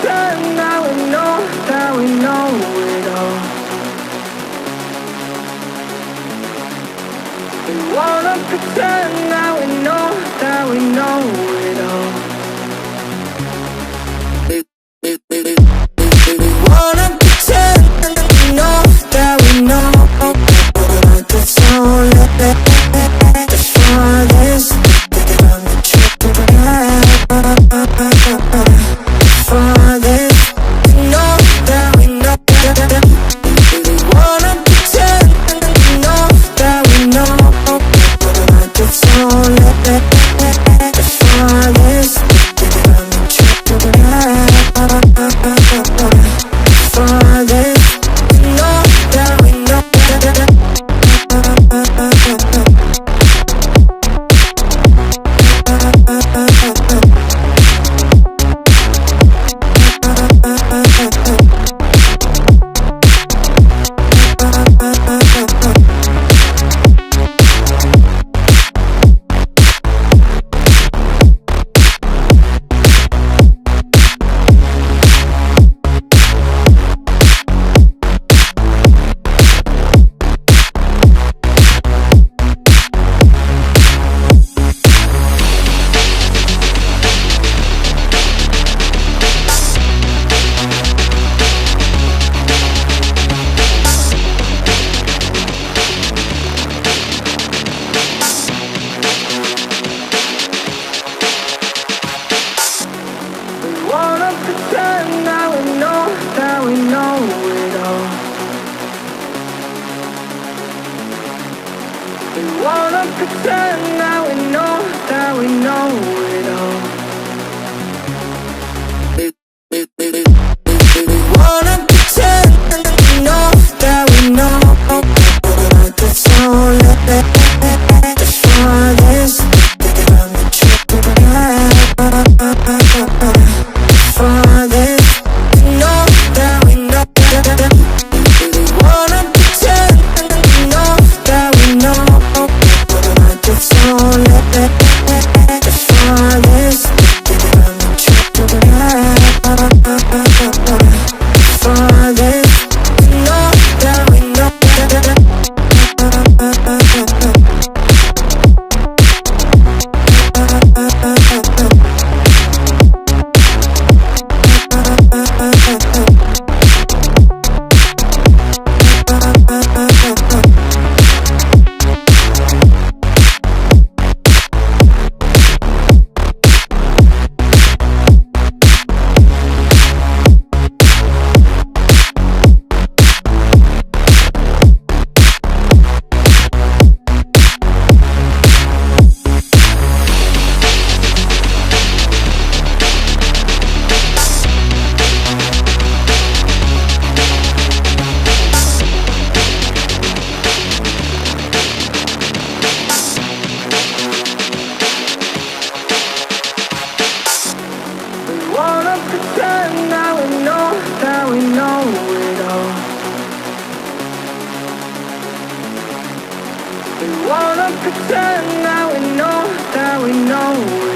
pretend that we know it all. We wanna pretend that we know it all. We wanna pretend that we know but it's only the farthest from the truth. Farthest, we know that we know. We wanna pretend that we know but it's only the farthest from the truth. Farthest, we know that we know. Pretend that we know it all. We wanna pretend that we know it all. We wanna pretend that we know but it's only the farthest from the truth. Farthest, we know that we know. We wanna pretend that we know but it's only the farthest from the truth. Farthest, we know that we know. Pretend that we know it all. We wanna pretend that we know